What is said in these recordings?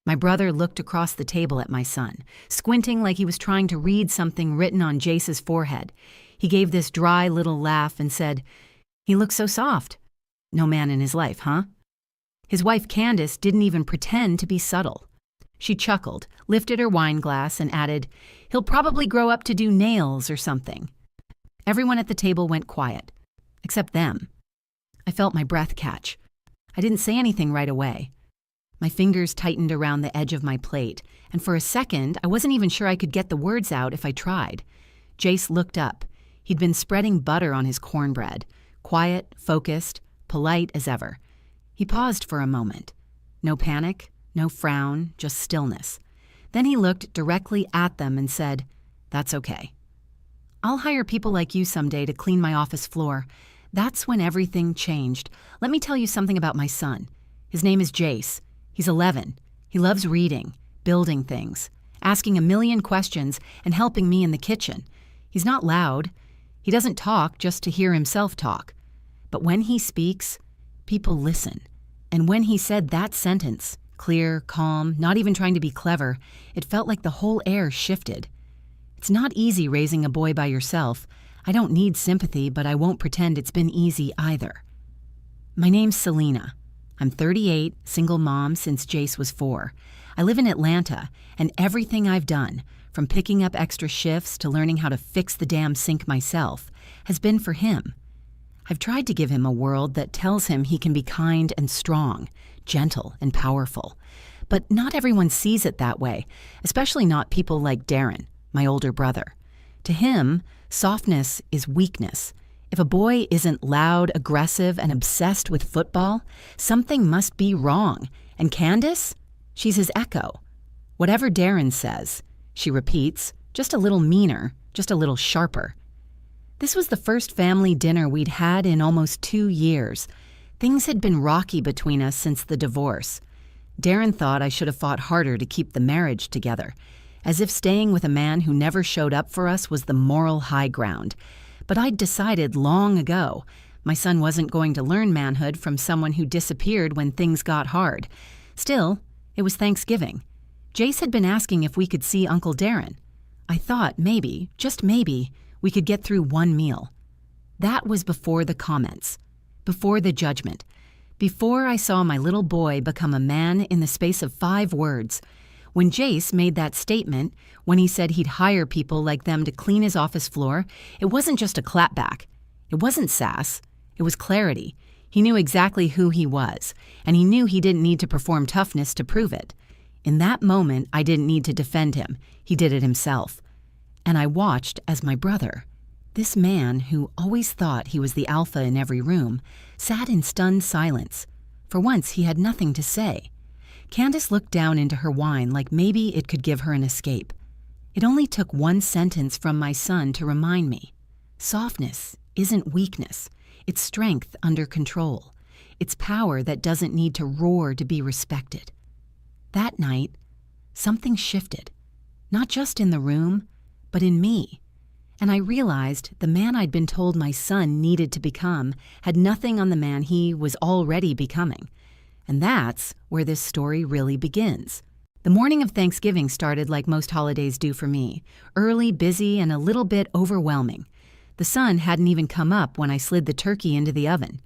My brother looked across the table at my son, squinting like he was trying to read something written on Jace's forehead. He gave this dry little laugh and said, "He looks so soft. No man in his life, huh?" His wife Candace didn't even pretend to be subtle. She chuckled, lifted her wine glass, and added, "He'll probably grow up to do nails or something." Everyone at the table went quiet, except them. I felt my breath catch. I didn't say anything right away. My fingers tightened around the edge of my plate, and for a second, I wasn't even sure I could get the words out if I tried. Jace looked up. He'd been spreading butter on his cornbread, quiet, focused, polite as ever. He paused for a moment. No panic, no frown, just stillness. Then he looked directly at them and said, "That's okay. I'll hire people like you someday to clean my office floor." That's when everything changed. Let me tell you something about my son. His name is Jace. He's 11. He loves reading, building things, asking a million questions, and helping me in the kitchen. He's not loud. He doesn't talk just to hear himself talk. But when he speaks, people listen. And when he said that sentence, clear, calm, not even trying to be clever, it felt like the whole air shifted. It's not easy raising a boy by yourself. I don't need sympathy, but I won't pretend it's been easy either. My name's Selena. I'm 38, single mom since Jace was 4. I live in Atlanta, and everything I've done, from picking up extra shifts to learning how to fix the damn sink myself, has been for him. I've tried to give him a world that tells him he can be kind and strong, gentle and powerful. But not everyone sees it that way, especially not people like Darren, my older brother. To him, softness is weakness. If a boy isn't loud, aggressive, and obsessed with football, something must be wrong. And Candace? She's his echo. Whatever Darren says, she repeats, just a little meaner, just a little sharper. This was the first family dinner we'd had in almost 2 years. Things had been rocky between us since the divorce. Darren thought I should have fought harder to keep the marriage together, as if staying with a man who never showed up for us was the moral high ground. But I'd decided long ago my son wasn't going to learn manhood from someone who disappeared when things got hard. Still, it was Thanksgiving. Jace had been asking if we could see Uncle Darren. I thought maybe, just maybe, we could get through one meal. That was before the comments, before the judgment, before I saw my little boy become a man in the space of 5 words. When Jace made that statement, when he said he'd hire people like them to clean his office floor, it wasn't just a clapback. It wasn't sass. It was clarity. He knew exactly who he was, and he knew he didn't need to perform toughness to prove it. In that moment, I didn't need to defend him. He did it himself. And I watched as my brother, this man who always thought he was the alpha in every room, sat in stunned silence. For once, he had nothing to say. Candace looked down into her wine like maybe it could give her an escape. It only took one sentence from my son to remind me. Softness isn't weakness. It's strength under control. It's power that doesn't need to roar to be respected. That night, something shifted. Not just in the room, but in me. And I realized the man I'd been told my son needed to become had nothing on the man he was already becoming. And that's where this story really begins. The morning of Thanksgiving started like most holidays do for me, early, busy, and a little bit overwhelming. The sun hadn't even come up when I slid the turkey into the oven.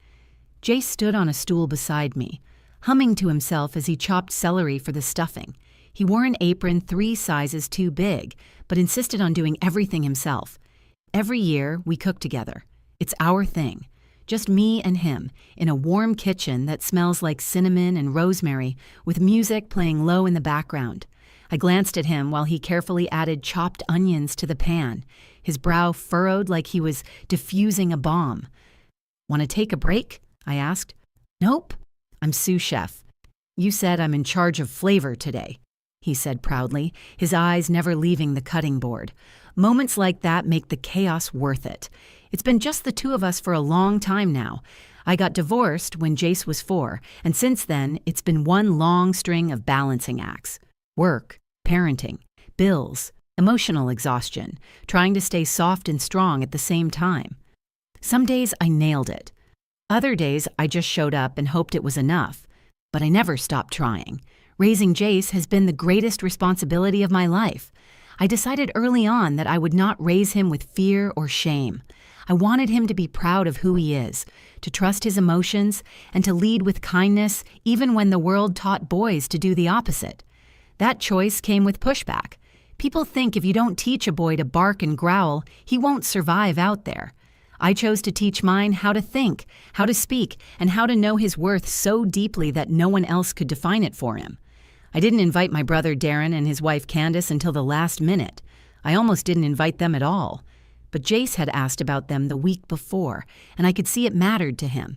Jace stood on a stool beside me, humming to himself as he chopped celery for the stuffing. He wore an apron 3 sizes too big, but insisted on doing everything himself. Every year, we cook together. It's our thing. Just me and him, in a warm kitchen that smells like cinnamon and rosemary, with music playing low in the background. I glanced at him while he carefully added chopped onions to the pan, his brow furrowed like he was diffusing a bomb. "Want to take a break?" I asked. "Nope. I'm sous chef. You said I'm in charge of flavor today," he said proudly, his eyes never leaving the cutting board. Moments like that make the chaos worth it. It's been just the 2 of us for a long time now. I got divorced when Jace was 4, and since then, it's been one long string of balancing acts. Work, parenting, bills, emotional exhaustion, trying to stay soft and strong at the same time. Some days I nailed it. Other days I just showed up and hoped it was enough. But I never stopped trying. Raising Jace has been the greatest responsibility of my life. I decided early on that I would not raise him with fear or shame. I wanted him to be proud of who he is, to trust his emotions, and to lead with kindness even when the world taught boys to do the opposite. That choice came with pushback. People think if you don't teach a boy to bark and growl, he won't survive out there. I chose to teach mine how to think, how to speak, and how to know his worth so deeply that no one else could define it for him. I didn't invite my brother Darren and his wife Candace until the last minute. I almost didn't invite them at all. But Jace had asked about them the week before, and I could see it mattered to him.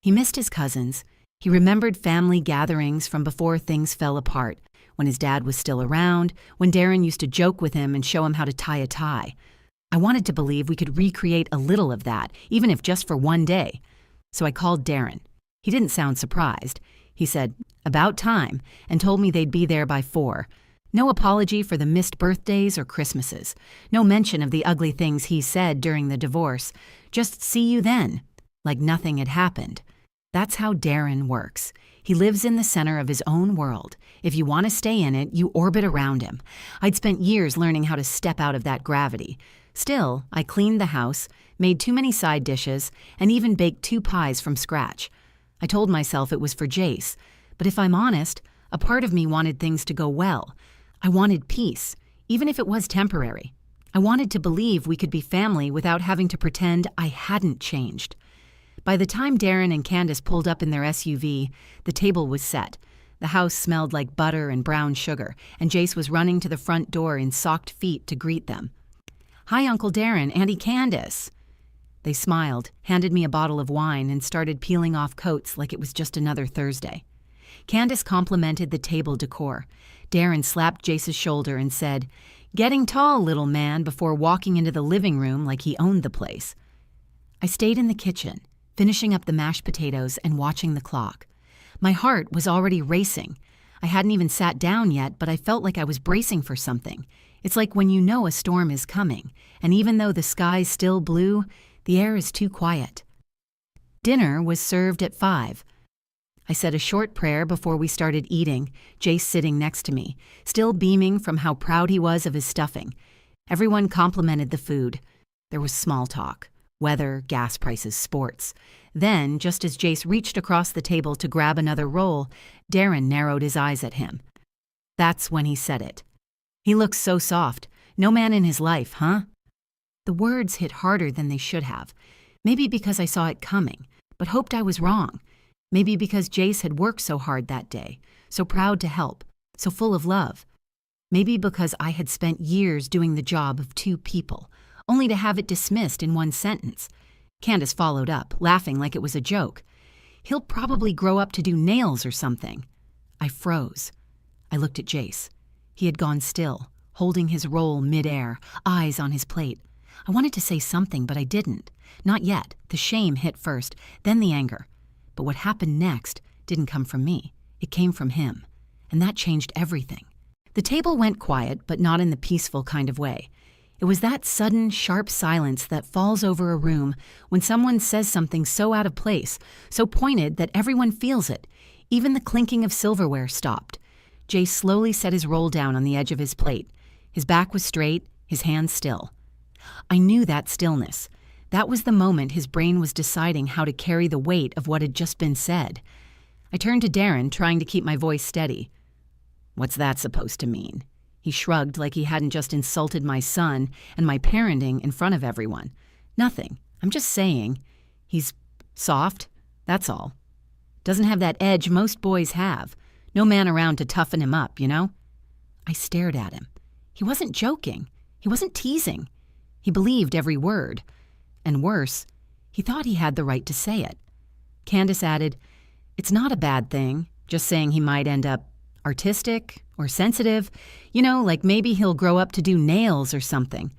He missed his cousins. He remembered family gatherings from before things fell apart, when his dad was still around, when Darren used to joke with him and show him how to tie a tie. I wanted to believe we could recreate a little of that, even if just for one day. So I called Darren. He didn't sound surprised. He said, "About time," and told me they'd be there by 4. No apology for the missed birthdays or Christmases. No mention of the ugly things he said during the divorce. Just see you then, like nothing had happened. That's how Darren works. He lives in the center of his own world. If you want to stay in it, you orbit around him. I'd spent years learning how to step out of that gravity. Still, I cleaned the house, made too many side dishes, and even baked 2 pies from scratch. I told myself it was for Jace, but if I'm honest, a part of me wanted things to go well. I wanted peace, even if it was temporary. I wanted to believe we could be family without having to pretend I hadn't changed. By the time Darren and Candace pulled up in their SUV, the table was set. The house smelled like butter and brown sugar, and Jace was running to the front door in socked feet to greet them. "Hi, Uncle Darren, Auntie Candace." They smiled, handed me a bottle of wine, and started peeling off coats like it was just another Thursday. Candace complimented the table decor. Darren slapped Jace's shoulder and said, "Getting tall, little man," before walking into the living room like he owned the place. I stayed in the kitchen, finishing up the mashed potatoes and watching the clock. My heart was already racing. I hadn't even sat down yet, but I felt like I was bracing for something. It's like when you know a storm is coming, and even though the sky's still blue, the air is too quiet. Dinner was served at 5. I said a short prayer before we started eating, Jace sitting next to me, still beaming from how proud he was of his stuffing. Everyone complimented the food. There was small talk. Weather, gas prices, sports. Then, just as Jace reached across the table to grab another roll, Darren narrowed his eyes at him. That's when he said it. "He looks so soft. No man in his life, huh?" The words hit harder than they should have. Maybe because I saw it coming, but hoped I was wrong. Maybe because Jace had worked so hard that day, so proud to help, so full of love. Maybe because I had spent years doing the job of 2 people, only to have it dismissed in 1 sentence. Candace followed up, laughing like it was a joke. "He'll probably grow up to do nails or something." I froze. I looked at Jace. He had gone still, holding his roll midair, eyes on his plate. I wanted to say something, but I didn't. Not yet. The shame hit first, then the anger. But what happened next didn't come from me. It came from him. And that changed everything. The table went quiet, but not in the peaceful kind of way. It was that sudden, sharp silence that falls over a room when someone says something so out of place, so pointed that everyone feels it. Even the clinking of silverware stopped. Jay slowly set his roll down on the edge of his plate. His back was straight, his hands still. I knew that stillness. That was the moment his brain was deciding how to carry the weight of what had just been said. I turned to Darren, trying to keep my voice steady. "What's that supposed to mean?" He shrugged like he hadn't just insulted my son and my parenting in front of everyone. "Nothing. I'm just saying. He's soft, that's all. Doesn't have that edge most boys have. No man around to toughen him up, you know?" I stared at him. He wasn't joking. He wasn't teasing. He believed every word. And worse, he thought he had the right to say it. Candace added, "It's not a bad thing, just saying he might end up artistic or sensitive. You know, like maybe he'll grow up to do nails or something."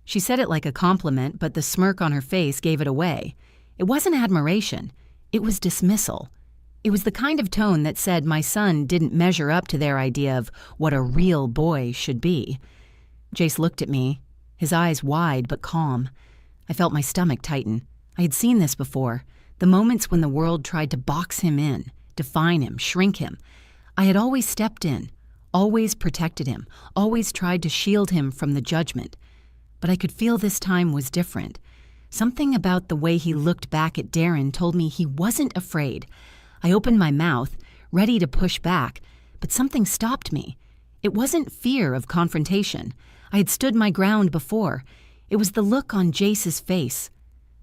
She said it like a compliment, but the smirk on her face gave it away. It wasn't admiration. It was dismissal. It was the kind of tone that said my son didn't measure up to their idea of what a real boy should be. Jace looked at me, his eyes wide but calm. I felt my stomach tighten. I had seen this before, the moments when the world tried to box him in, define him, shrink him. I had always stepped in, always protected him, always tried to shield him from the judgment. But I could feel this time was different. Something about the way he looked back at Darren told me he wasn't afraid. I opened my mouth, ready to push back, but something stopped me. It wasn't fear of confrontation. I had stood my ground before. It was the look on Jace's face.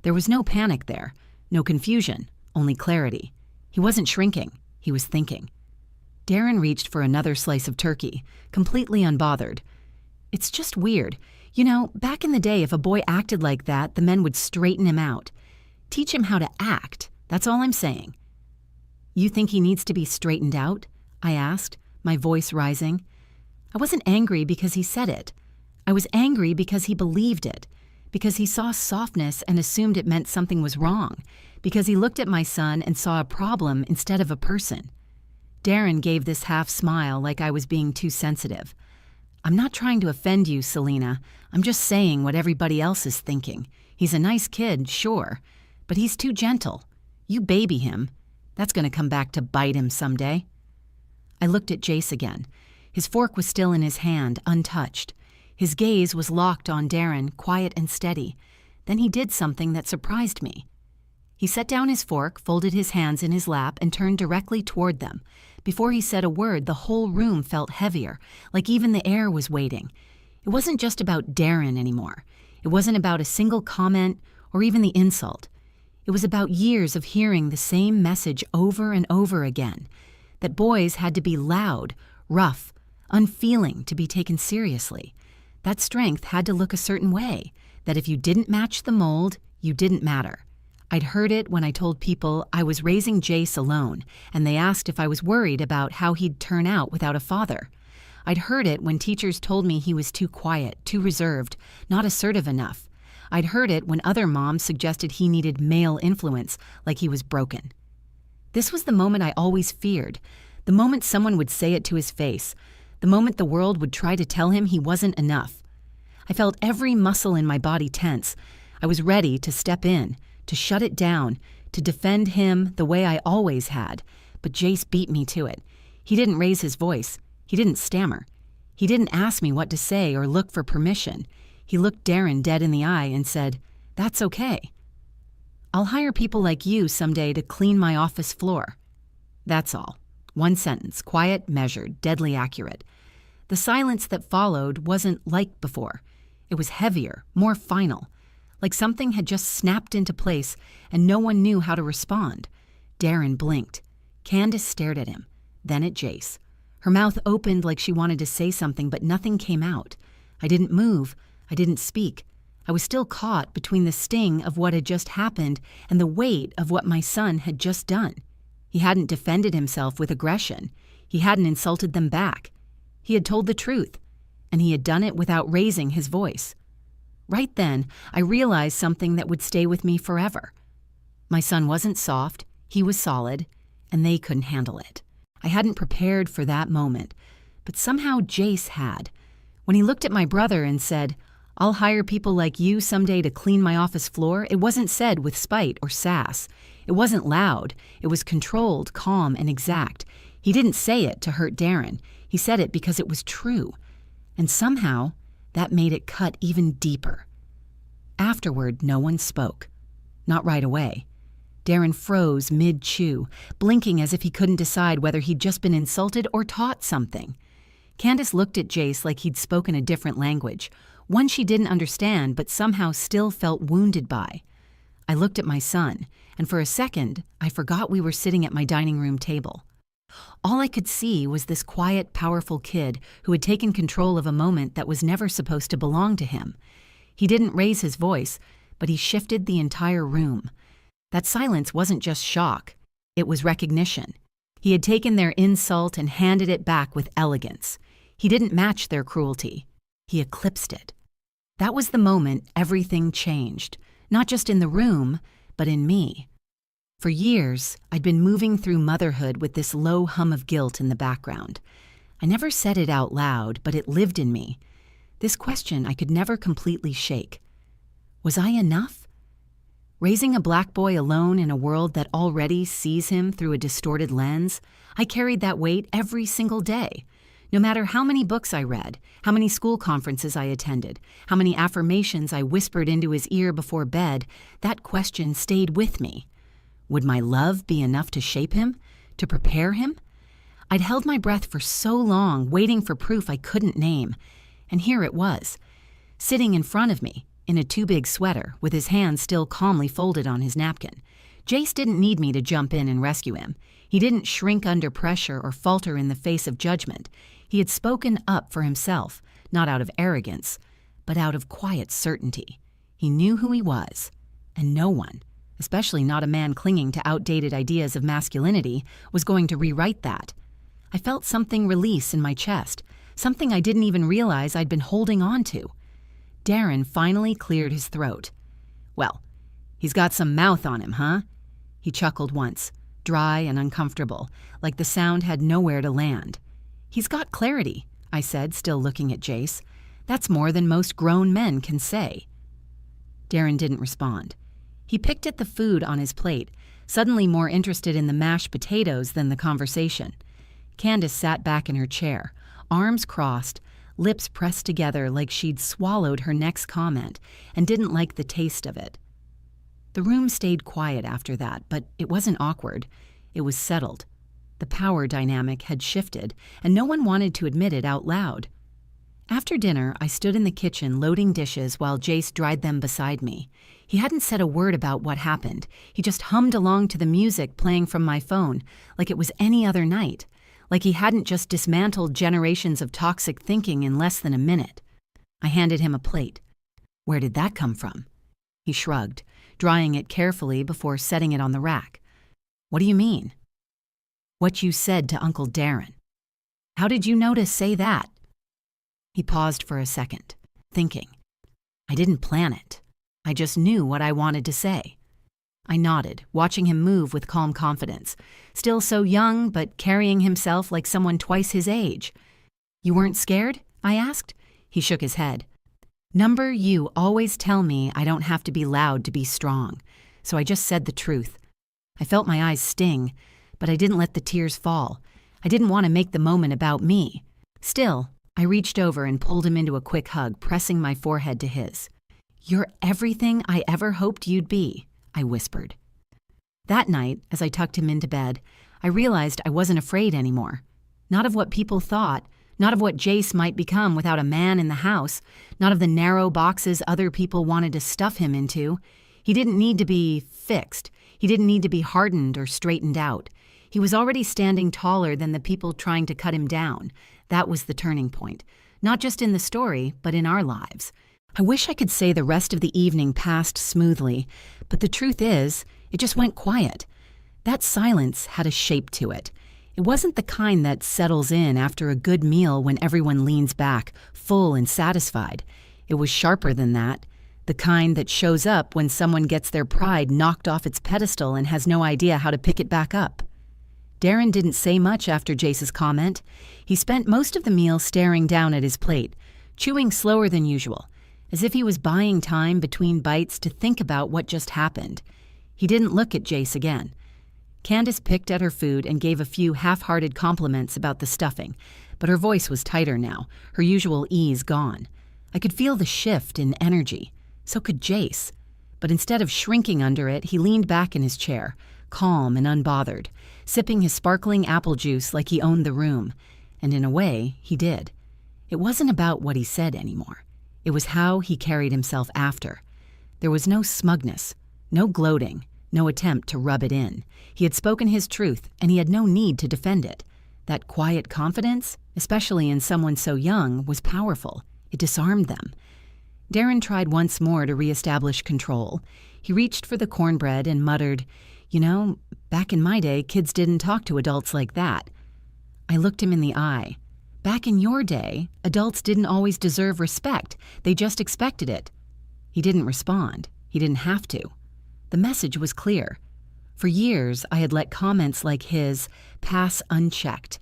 There was no panic there, no confusion, only clarity. He wasn't shrinking, he was thinking. Darren reached for another slice of turkey, completely unbothered. It's just weird. You know, back in the day, if a boy acted like that, the men would straighten him out. Teach him how to act, that's all I'm saying. You think he needs to be straightened out? I asked, my voice rising. I wasn't angry because he said it. I was angry because he believed it, because he saw softness and assumed it meant something was wrong, because he looked at my son and saw a problem instead of a person. Darren gave this half smile like I was being too sensitive. I'm not trying to offend you, Selena. I'm just saying what everybody else is thinking. He's a nice kid, sure, but he's too gentle. You baby him. That's going to come back to bite him someday. I looked at Jace again. His fork was still in his hand, untouched. His gaze was locked on Darren, quiet and steady. Then he did something that surprised me. He set down his fork, folded his hands in his lap, and turned directly toward them. Before he said a word, the whole room felt heavier, like even the air was waiting. It wasn't just about Darren anymore. It wasn't about a single comment or even the insult. It was about years of hearing the same message over and over again, that boys had to be loud, rough, unfeeling to be taken seriously. That strength had to look a certain way, that if you didn't match the mold, you didn't matter. I'd heard it when I told people I was raising Jace alone, and they asked if I was worried about how he'd turn out without a father. I'd heard it when teachers told me he was too quiet, too reserved, not assertive enough. I'd heard it when other moms suggested he needed male influence, like he was broken. This was the moment I always feared, the moment someone would say it to his face, the moment the world would try to tell him he wasn't enough. I felt every muscle in my body tense. I was ready to step in, to shut it down, to defend him the way I always had, but Jace beat me to it. He didn't raise his voice. He didn't stammer. He didn't ask me what to say or look for permission. He looked Darren dead in the eye and said, "That's okay. I'll hire people like you someday to clean my office floor." That's all. One sentence, quiet, measured, deadly accurate. The silence that followed wasn't like before. It was heavier, more final, like something had just snapped into place and no one knew how to respond. Darren blinked. Candace stared at him, then at Jace. Her mouth opened like she wanted to say something, but nothing came out. I didn't move. I didn't speak. I was still caught between the sting of what had just happened and the weight of what my son had just done. He hadn't defended himself with aggression. He hadn't insulted them back. He had told the truth, and he had done it without raising his voice. Right then, I realized something that would stay with me forever. My son wasn't soft, he was solid, and they couldn't handle it. I hadn't prepared for that moment, but somehow Jace had. When he looked at my brother and said, "I'll hire people like you someday to clean my office floor," it wasn't said with spite or sass. It wasn't loud. It was controlled, calm, and exact. He didn't say it to hurt Darren. He said it because it was true. And somehow, that made it cut even deeper. Afterward, no one spoke. Not right away. Darren froze mid-chew, blinking as if he couldn't decide whether he'd just been insulted or taught something. Candace looked at Jace like he'd spoken a different language, one she didn't understand but somehow still felt wounded by. I looked at my son, and for a second, I forgot we were sitting at my dining room table. All I could see was this quiet, powerful kid who had taken control of a moment that was never supposed to belong to him. He didn't raise his voice, but he shifted the entire room. That silence wasn't just shock. It was recognition. He had taken their insult and handed it back with elegance. He didn't match their cruelty. He eclipsed it. That was the moment everything changed, not just in the room, but in me. For years, I'd been moving through motherhood with this low hum of guilt in the background. I never said it out loud, but it lived in me. This question I could never completely shake. Was I enough? Raising a black boy alone in a world that already sees him through a distorted lens, I carried that weight every single day. No matter how many books I read, how many school conferences I attended, how many affirmations I whispered into his ear before bed, that question stayed with me. Would my love be enough to shape him? To prepare him? I'd held my breath for so long, waiting for proof I couldn't name. And here it was, sitting in front of me, in a too-big sweater, with his hands still calmly folded on his napkin. Jace didn't need me to jump in and rescue him. He didn't shrink under pressure or falter in the face of judgment. He had spoken up for himself, not out of arrogance, but out of quiet certainty. He knew who he was, and no one, especially not a man clinging to outdated ideas of masculinity, was going to rewrite that. I felt something release in my chest, something I didn't even realize I'd been holding on to. Darren finally cleared his throat. "Well, he's got some mouth on him, huh?" He chuckled once, dry and uncomfortable, like the sound had nowhere to land. "He's got clarity," I said, still looking at Jace. "That's more than most grown men can say." Darren didn't respond. He picked at the food on his plate, suddenly more interested in the mashed potatoes than the conversation. Candace sat back in her chair, arms crossed, lips pressed together like she'd swallowed her next comment and didn't like the taste of it. The room stayed quiet after that, but it wasn't awkward. It was settled. The power dynamic had shifted, and no one wanted to admit it out loud. After dinner, I stood in the kitchen loading dishes while Jace dried them beside me. He hadn't said a word about what happened. He just hummed along to the music playing from my phone, like it was any other night. Like he hadn't just dismantled generations of toxic thinking in less than a minute. I handed him a plate. "Where did that come from?" He shrugged, drying it carefully before setting it on the rack. "What do you mean?" "What you said to Uncle Darren." "How did you know to say that?" He paused for a second, thinking. "I didn't plan it. I just knew what I wanted to say." I nodded, watching him move with calm confidence, still so young but carrying himself like someone twice his age. "You weren't scared?" I asked. He shook his head. "Number, you always tell me I don't have to be loud to be strong, so I just said the truth. I felt my eyes sting, but I didn't let the tears fall. I didn't want to make the moment about me. Still, I reached over and pulled him into a quick hug, pressing my forehead to his. "You're everything I ever hoped you'd be," I whispered. That night, as I tucked him into bed, I realized I wasn't afraid anymore. Not of what people thought, not of what Jace might become without a man in the house, not of the narrow boxes other people wanted to stuff him into. He didn't need to be fixed. He didn't need to be hardened or straightened out. He was already standing taller than the people trying to cut him down. That was the turning point, not just in the story, but in our lives. I wish I could say the rest of the evening passed smoothly, but the truth is, it just went quiet. That silence had a shape to it. It wasn't the kind that settles in after a good meal when everyone leans back, full and satisfied. It was sharper than that, the kind that shows up when someone gets their pride knocked off its pedestal and has no idea how to pick it back up. Darren didn't say much after Jace's comment. He spent most of the meal staring down at his plate, chewing slower than usual, as if he was buying time between bites to think about what just happened. He didn't look at Jace again. Candace picked at her food and gave a few half-hearted compliments about the stuffing, but her voice was tighter now, her usual ease gone. I could feel the shift in energy. So could Jace. But instead of shrinking under it, he leaned back in his chair, calm and unbothered, sipping his sparkling apple juice like he owned the room. And in a way, he did. It wasn't about what he said anymore. It was how he carried himself after. There was no smugness, no gloating, no attempt to rub it in. He had spoken his truth, and he had no need to defend it. That quiet confidence, especially in someone so young, was powerful. It disarmed them. Darren tried once more to reestablish control. He reached for the cornbread and muttered, "You know, back in my day, kids didn't talk to adults like that." I looked him in the eye. "Back in your day, adults didn't always deserve respect. They just expected it." He didn't respond. He didn't have to. The message was clear. For years, I had let comments like his pass unchecked.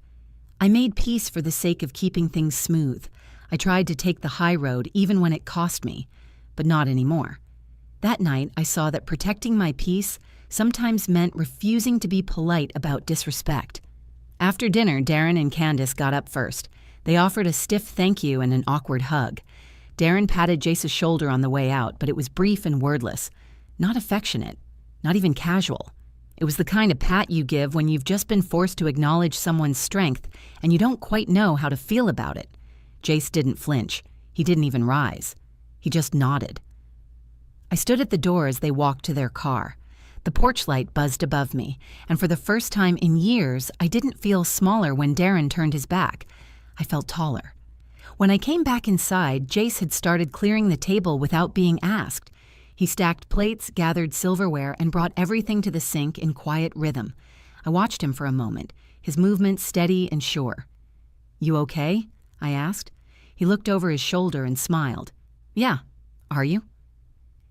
I made peace for the sake of keeping things smooth. I tried to take the high road even when it cost me, but not anymore. That night, I saw that protecting my peace sometimes meant refusing to be polite about disrespect. After dinner, Darren and Candace got up first. They offered a stiff thank you and an awkward hug. Darren patted Jace's shoulder on the way out, but it was brief and wordless. Not affectionate, not even casual. It was the kind of pat you give when you've just been forced to acknowledge someone's strength and you don't quite know how to feel about it. Jace didn't flinch. He didn't even rise. He just nodded. I stood at the door as they walked to their car. The porch light buzzed above me, and for the first time in years, I didn't feel smaller when Darren turned his back. I felt taller. When I came back inside, Jace had started clearing the table without being asked. He stacked plates, gathered silverware, and brought everything to the sink in quiet rhythm. I watched him for a moment, his movements steady and sure. "You okay?" I asked. He looked over his shoulder and smiled. "Yeah. Are you?"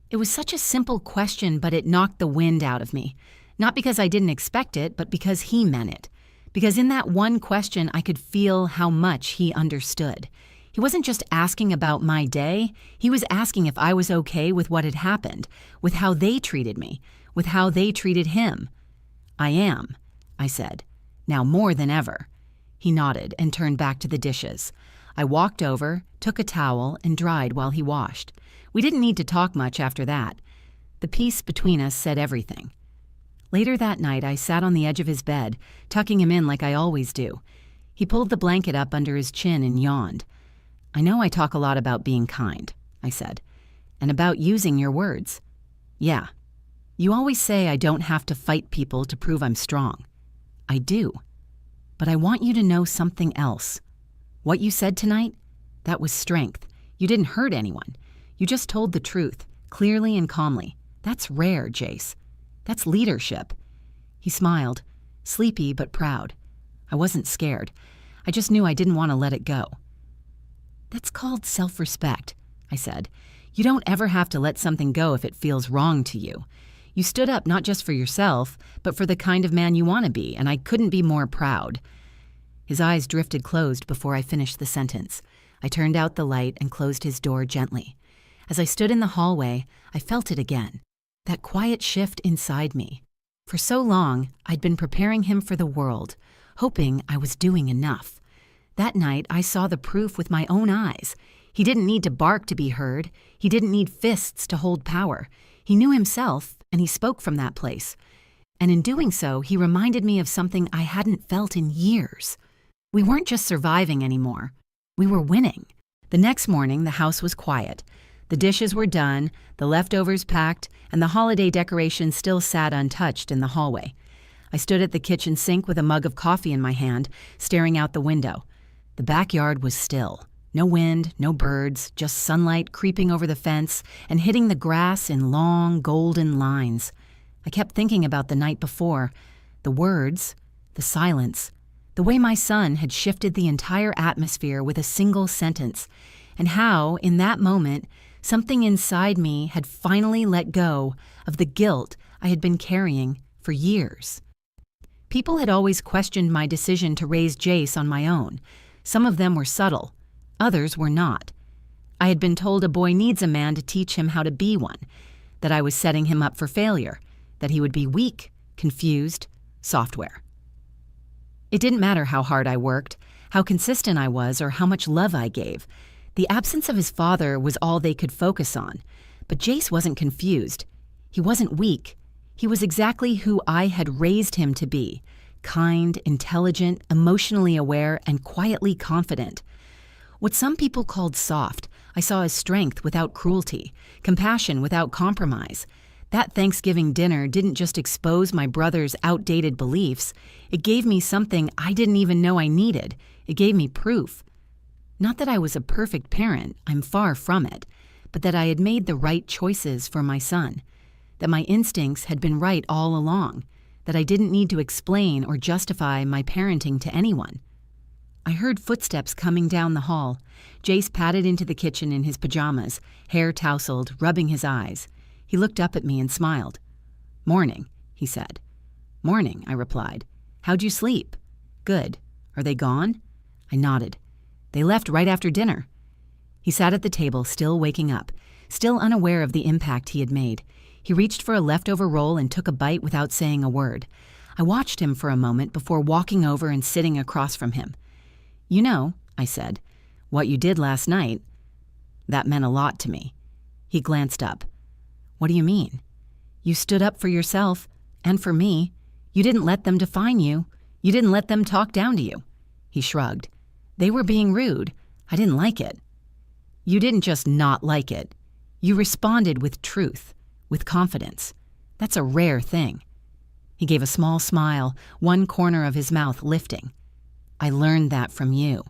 It was such a simple question, but it knocked the wind out of me. Not because I didn't expect it, but because he meant it. Because in that one question, I could feel how much he understood. He wasn't just asking about my day. He was asking if I was okay with what had happened, with how they treated me, with how they treated him. "I am," I said. "Now more than ever." He nodded and turned back to the dishes. I walked over, took a towel, and dried while he washed. We didn't need to talk much after that. The peace between us said everything. Later that night, I sat on the edge of his bed, tucking him in like I always do. He pulled the blanket up under his chin and yawned. "I know I talk a lot about being kind," I said, "and about using your words. Yeah. You always say I don't have to fight people to prove I'm strong. I do. But I want you to know something else. What you said tonight, that was strength. You didn't hurt anyone. You just told the truth, clearly and calmly. That's rare, Jace. That's leadership." He smiled, sleepy but proud. I wasn't scared. I just knew I didn't want to let it go. "That's called self-respect," I said. "You don't ever have to let something go if it feels wrong to you. You stood up not just for yourself, but for the kind of man you want to be, and I couldn't be more proud." His eyes drifted closed before I finished the sentence. I turned out the light and closed his door gently. As I stood in the hallway, I felt it again, that quiet shift inside me. For so long, I'd been preparing him for the world, hoping I was doing enough. That night, I saw the proof with my own eyes. He didn't need to bark to be heard. He didn't need fists to hold power. He knew himself, and he spoke from that place. And in doing so, he reminded me of something I hadn't felt in years. We weren't just surviving anymore. We were winning. The next morning, the house was quiet. The dishes were done, the leftovers packed, and the holiday decorations still sat untouched in the hallway. I stood at the kitchen sink with a mug of coffee in my hand, staring out the window. The backyard was still. No wind, no birds, just sunlight creeping over the fence and hitting the grass in long, golden lines. I kept thinking about the night before, the words, the silence, the way my son had shifted the entire atmosphere with a single sentence, and how, in that moment, something inside me had finally let go of the guilt I had been carrying for years. People had always questioned my decision to raise Jace on my own. Some of them were subtle. Others were not. I had been told a boy needs a man to teach him how to be one, that I was setting him up for failure, that he would be weak, confused, software. It didn't matter how hard I worked, how consistent I was, or how much love I gave. The absence of his father was all they could focus on. But Jace wasn't confused. He wasn't weak. He was exactly who I had raised him to be: kind, intelligent, emotionally aware, and quietly confident. What some people called soft, I saw as strength without cruelty, compassion without compromise. That Thanksgiving dinner didn't just expose my brother's outdated beliefs. It gave me something I didn't even know I needed. It gave me proof. Not that I was a perfect parent, I'm far from it, but that I had made the right choices for my son, that my instincts had been right all along, that I didn't need to explain or justify my parenting to anyone. I heard footsteps coming down the hall. Jace padded into the kitchen in his pajamas, hair tousled, rubbing his eyes. He looked up at me and smiled. "Morning," he said. "Morning," I replied. "How'd you sleep?" "Good. Are they gone?" I nodded. "They left right after dinner." He sat at the table, still waking up. Still unaware of the impact he had made, he reached for a leftover roll and took a bite without saying a word. I watched him for a moment before walking over and sitting across from him. "You know," I said, "what you did last night, that meant a lot to me." He glanced up. "What do you mean?" "You stood up for yourself, and for me. You didn't let them define you. You didn't let them talk down to you." He shrugged. "They were being rude. I didn't like it." "You didn't just not like it. You responded with truth, with confidence. That's a rare thing." He gave a small smile, one corner of his mouth lifting. "I learned that from you."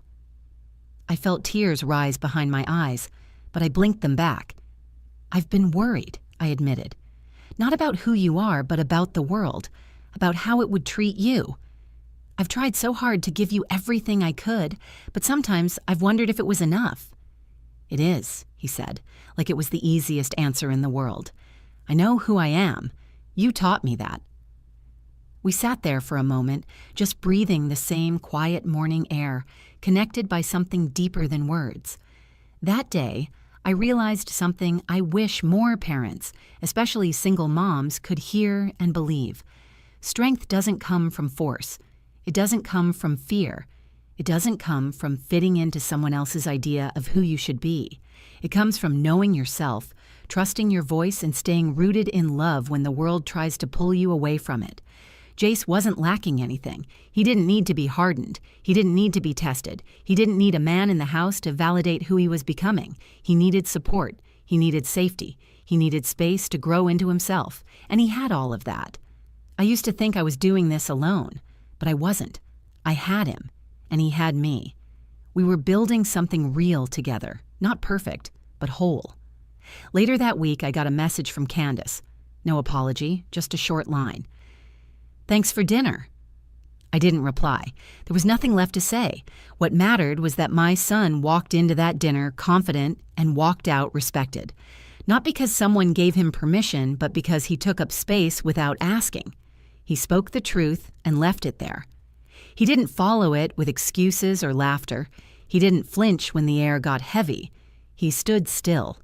I felt tears rise behind my eyes, but I blinked them back. "I've been worried," I admitted. "Not about who you are, but about the world, about how it would treat you. I've tried so hard to give you everything I could, but sometimes I've wondered if it was enough." "It is," he said, like it was the easiest answer in the world. "I know who I am. You taught me that." We sat there for a moment, just breathing the same quiet morning air, connected by something deeper than words. That day, I realized something I wish more parents, especially single moms, could hear and believe. Strength doesn't come from force. It doesn't come from fear. It doesn't come from fitting into someone else's idea of who you should be. It comes from knowing yourself, trusting your voice, and staying rooted in love when the world tries to pull you away from it. Jace wasn't lacking anything. He didn't need to be hardened. He didn't need to be tested. He didn't need a man in the house to validate who he was becoming. He needed support. He needed safety. He needed space to grow into himself. And he had all of that. I used to think I was doing this alone, but I wasn't. I had him, and he had me. We were building something real together, not perfect, but whole. Later that week, I got a message from Candace. No apology, just a short line. "Thanks for dinner." I didn't reply. There was nothing left to say. What mattered was that my son walked into that dinner confident and walked out respected. Not because someone gave him permission, but because he took up space without asking. He spoke the truth and left it there. He didn't follow it with excuses or laughter. He didn't flinch when the air got heavy. He stood still.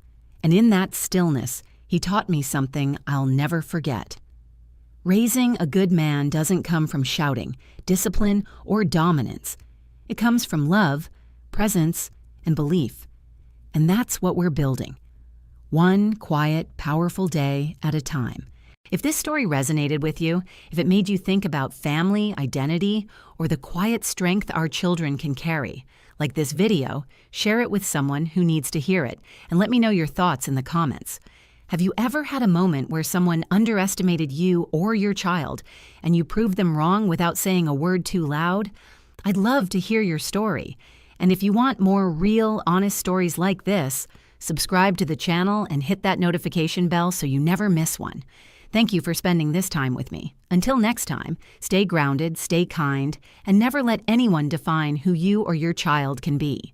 And in that stillness, he taught me something I'll never forget. Raising a good man doesn't come from shouting, discipline, or dominance. It comes from love, presence, and belief. And that's what we're building. One quiet, powerful day at a time. If this story resonated with you, if it made you think about family, identity, or the quiet strength our children can carry, like this video, share it with someone who needs to hear it, and let me know your thoughts in the comments. Have you ever had a moment where someone underestimated you or your child, and you proved them wrong without saying a word too loud? I'd love to hear your story. And if you want more real, honest stories like this, subscribe to the channel and hit that notification bell so you never miss one. Thank you for spending this time with me. Until next time, stay grounded, stay kind, and never let anyone define who you or your child can be.